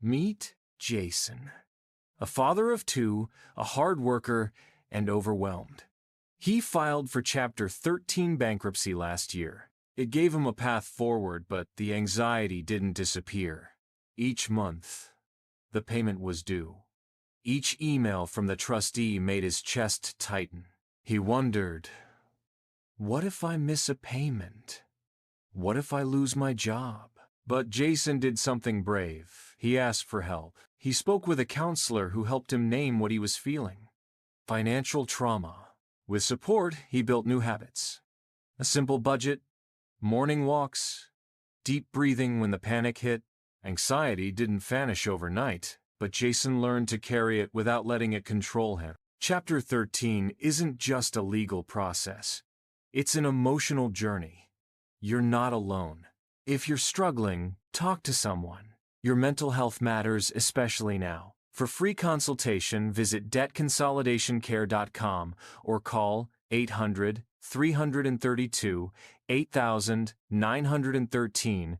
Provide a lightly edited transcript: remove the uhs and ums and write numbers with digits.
Meet Jason, a father of two, a hard worker, and overwhelmed. He filed for Chapter 13 bankruptcy last year. It gave him a path forward, but the anxiety didn't disappear. Each month, the payment was due. Each email from the trustee made his chest tighten. He wondered, what if I miss a payment? What if I lose my job? But Jason did something brave. He asked for help. He spoke with a counselor who helped him name what he was feeling. Financial trauma. With support, he built new habits. A simple budget, morning walks, deep breathing when the panic hit. Anxiety didn't vanish overnight, but Jason learned to carry it without letting it control him. Chapter 13 isn't just a legal process. It's an emotional journey. You're not alone. If you're struggling, talk to someone. Your mental health matters, especially now. For free consultation, visit debtconsolidationcare.com or call 800-332-8913